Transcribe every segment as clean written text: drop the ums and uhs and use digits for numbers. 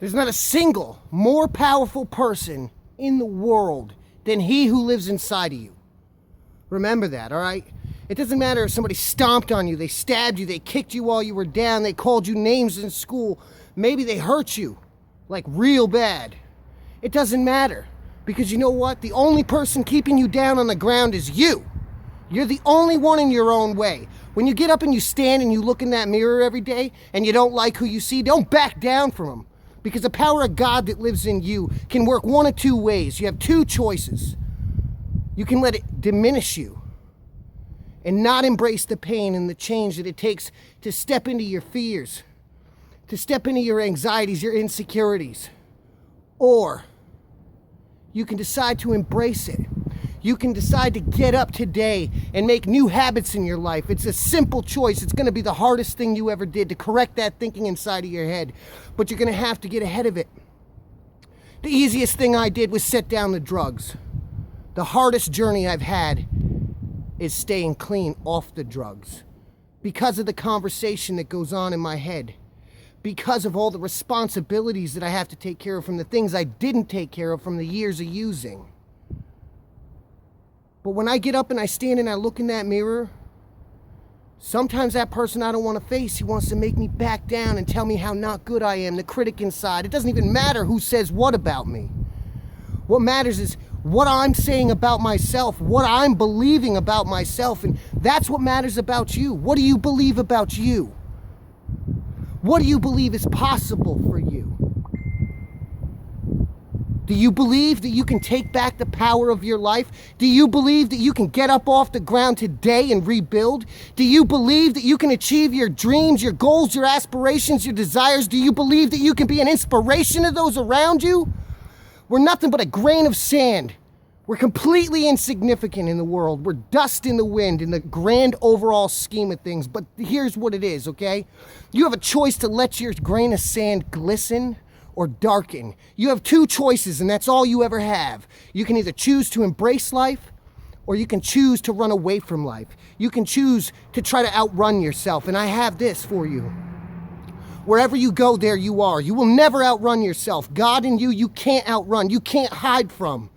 There's not a single more powerful person in the world than he who lives inside of you. Remember that, all right? It doesn't matter if somebody stomped on you, they stabbed you, they kicked you while you were down, they called you names in school. Maybe they hurt you, like real bad. It doesn't matter, because you know what? The only person keeping you down on the ground is you. You're the only one in your own way. When you get up and you stand and you look in that mirror every day and you don't like who you see, don't back down from them. Because the power of God that lives in you can work one of two ways. You have two choices. You can let it diminish you and not embrace the pain and the change that it takes to step into your fears, to step into your anxieties, your insecurities. Or you can decide to embrace it. You can decide to get up today and make new habits in your life. It's a simple choice. It's going to be the hardest thing you ever did to correct that thinking inside of your head. But you're going to have to get ahead of it. The easiest thing I did was set down the drugs. The hardest journey I've had is staying clean off the drugs. Because of the conversation that goes on in my head. Because of all the responsibilities that I have to take care of from the things I didn't take care of from the years of using. But when I get up and I stand and I look in that mirror, sometimes that person I don't want to face, he wants to make me back down and tell me how not good I am, the critic inside. It doesn't even matter who says what about me. What matters is what I'm saying about myself, what I'm believing about myself, and that's what matters about you. What do you believe about you? What do you believe is possible for you? Do you believe that you can take back the power of your life? Do you believe that you can get up off the ground today and rebuild? Do you believe that you can achieve your dreams, your goals, your aspirations, your desires? Do you believe that you can be an inspiration to those around you? We're nothing but a grain of sand. We're completely insignificant in the world. We're dust in the wind in the grand overall scheme of things. But here's what it is, okay? You have a choice to let your grain of sand glisten or darken. You have two choices, and that's all you ever have. You can either choose to embrace life, or you can choose to run away from life. You can choose to try to outrun yourself, and I have this for you. Wherever you go, there you are. You will never outrun yourself. God in you, you can't outrun. You can't hide from.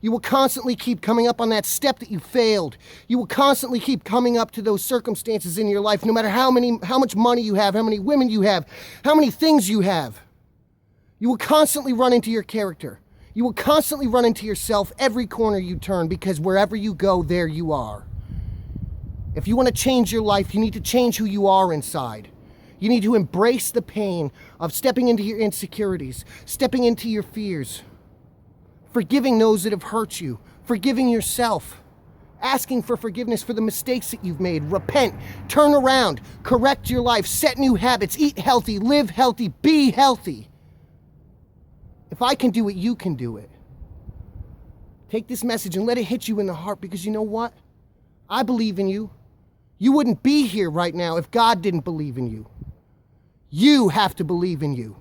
You will constantly keep coming up on that step that you failed. You will constantly keep coming up to those circumstances in your life, no matter how much money you have, how many women you have, how many things you have. You will constantly run into your character. You will constantly run into yourself every corner you turn, because wherever you go, there you are. If you want to change your life, you need to change who you are inside. You need to embrace the pain of stepping into your insecurities, stepping into your fears, forgiving those that have hurt you, forgiving yourself, asking for forgiveness for the mistakes that you've made. Repent, turn around, correct your life, set new habits, eat healthy, live healthy, be healthy. If I can do it, you can do it. Take this message and let it hit you in the heart, because you know what? I believe in you. You wouldn't be here right now if God didn't believe in you. You have to believe in you.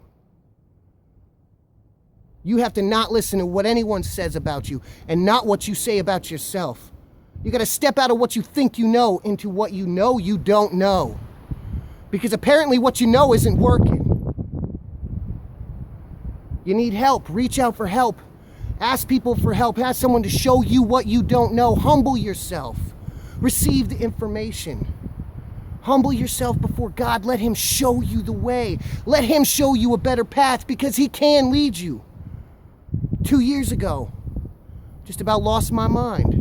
You have to not listen to what anyone says about you and not what you say about yourself. You got to step out of what you think you know into what you know you don't know. Because apparently what you know isn't working. You need help. Reach out for help. Ask people for help. Ask someone to show you what you don't know. Humble yourself. Receive the information. Humble yourself before God. Let Him show you the way. Let Him show you a better path, because He can lead you. 2 years ago, just about lost my mind.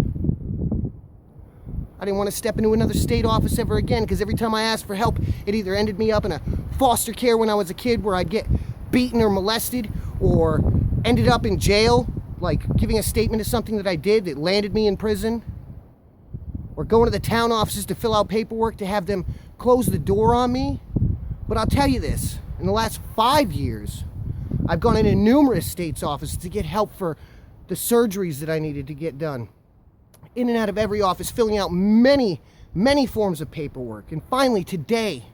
I didn't want to step into another state office ever again, because every time I asked for help, it either ended me up in a foster care when I was a kid, where I'd get beaten or molested, or ended up in jail, like giving a statement to something that I did that landed me in prison, or going to the town offices to fill out paperwork to have them close the door on me. But I'll tell you this, in the last 5 years, I've gone into numerous states' offices to get help for the surgeries that I needed to get done. In and out of every office, filling out many, many forms of paperwork. And finally, today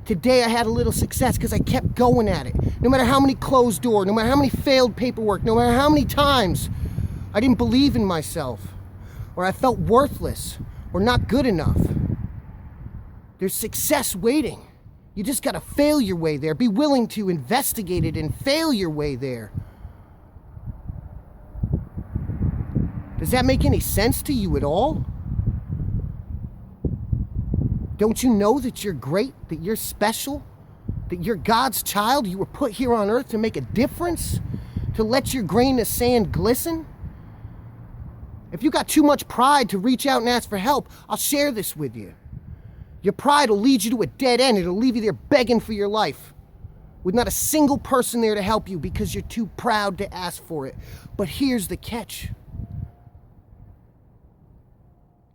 I had a little success, because I kept going at it. No matter how many closed doors, no matter how many failed paperwork, no matter how many times I didn't believe in myself, or I felt worthless, or not good enough. There's success waiting. You just got to fail your way there. Be willing to investigate it and fail your way there. Does that make any sense to you at all? Don't you know that you're great, that you're special, that you're God's child? You were put here on earth to make a difference, to let your grain of sand glisten? If you got too much pride to reach out and ask for help, I'll share this with you. Your pride will lead you to a dead end. It'll leave you there begging for your life with not a single person there to help you because you're too proud to ask for it. But here's the catch.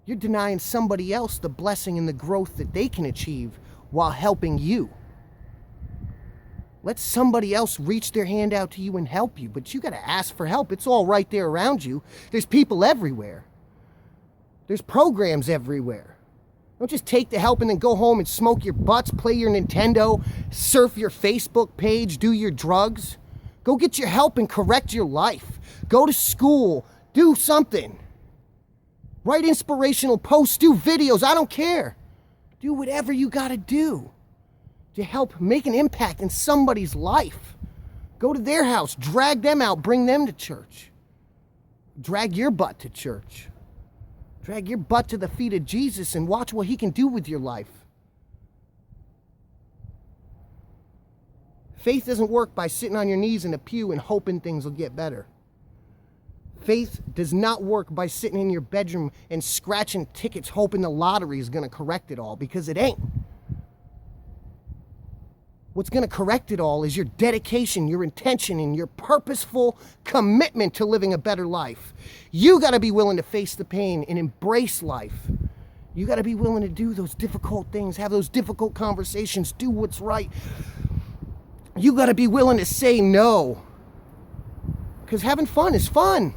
You're denying somebody else the blessing and the growth that they can achieve while helping you. Let somebody else reach their hand out to you and help you, but you got to ask for help. It's all right there around you. There's people everywhere. There's programs everywhere. Don't just take the help and then go home and smoke your butts, play your Nintendo, surf your Facebook page, do your drugs. Go get your help and correct your life. Go to school. Do something. Write inspirational posts. Do videos. I don't care. Do whatever you got to do to help make an impact in somebody's life. Go to their house. Drag them out. Bring them to church. Drag your butt to church. Drag your butt to the feet of Jesus and watch what he can do with your life. Faith doesn't work by sitting on your knees in a pew and hoping things will get better. Faith does not work by sitting in your bedroom and scratching tickets hoping the lottery is going to correct it all, because it ain't. What's going to correct it all is your dedication, your intention, and your purposeful commitment to living a better life. You got to be willing to face the pain and embrace life. You got to be willing to do those difficult things, have those difficult conversations, do what's right. You got to be willing to say no. Because having fun is fun.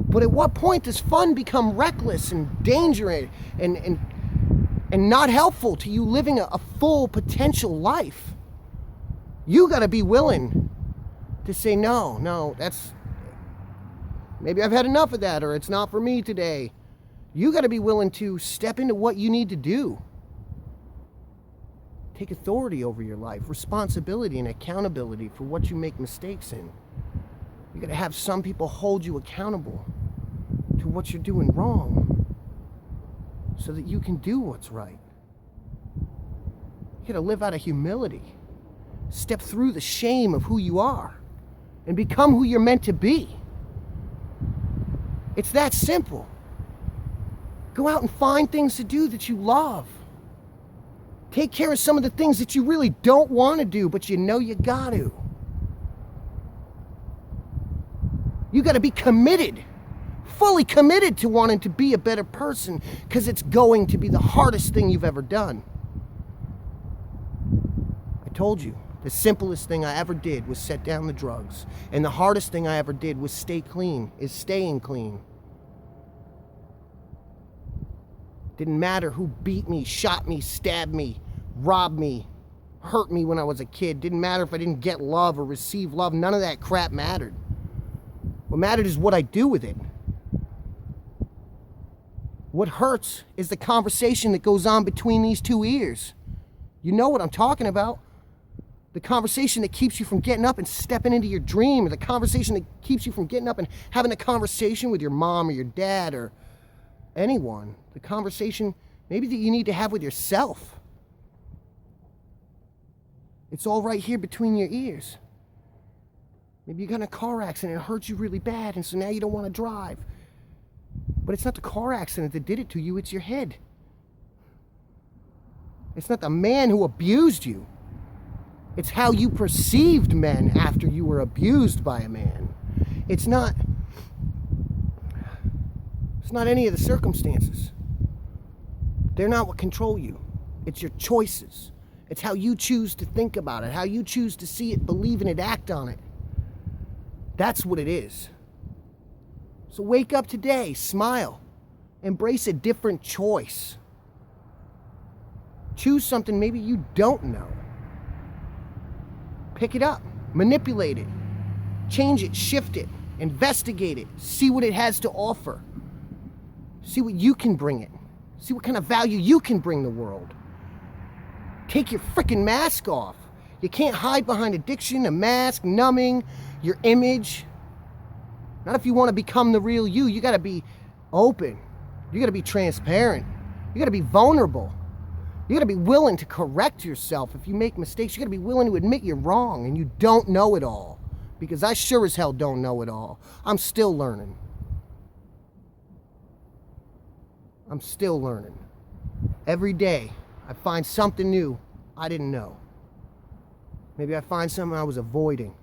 But at what point does fun become reckless and dangerous and not helpful to you living a full potential life? You got to be willing to say, no, maybe I've had enough of that, or it's not for me today. You got to be willing to step into what you need to do. Take authority over your life, responsibility and accountability for what you make mistakes in. You got to have some people hold you accountable to what you're doing wrong so that you can do what's right. You got to live out of humility. Step through the shame of who you are and become who you're meant to be. It's that simple. Go out and find things to do that you love. Take care of some of the things that you really don't want to do, but you know you got to. You got to be committed, fully committed to wanting to be a better person, because it's going to be the hardest thing you've ever done. I told you, the simplest thing I ever did was set down the drugs. And the hardest thing I ever did was staying clean. Didn't matter who beat me, shot me, stabbed me, robbed me, hurt me when I was a kid. Didn't matter if I didn't get love or receive love. None of that crap mattered. What mattered is what I do with it. What hurts is the conversation that goes on between these two ears. You know what I'm talking about. The conversation that keeps you from getting up and stepping into your dream, or the conversation that keeps you from getting up and having a conversation with your mom or your dad or anyone. The conversation maybe that you need to have with yourself. It's all right here between your ears. Maybe you got in a car accident and it hurt you really bad, and so now you don't want to drive. But it's not the car accident that did it to you, it's your head. It's not the man who abused you. It's how you perceived men after you were abused by a man. It's not any of the circumstances. They're not what control you. It's your choices. It's how you choose to think about it, how you choose to see it, believe in it, act on it. That's what it is. So wake up today, smile, embrace a different choice. Choose something maybe you don't know. Pick it up, manipulate it, change it, shift it, investigate it, see what it has to offer. See what you can bring it. See what kind of value you can bring the world. Take your freaking mask off. You can't hide behind addiction, a mask, numbing, your image. Not if you want to become the real you. You got to be open. You got to be transparent. You got to be vulnerable. You got to be willing to correct yourself if you make mistakes. You got to be willing to admit you're wrong and you don't know it all. Because I sure as hell don't know it all. I'm still learning. I'm still learning. Every day, I find something new I didn't know. Maybe I find something I was avoiding.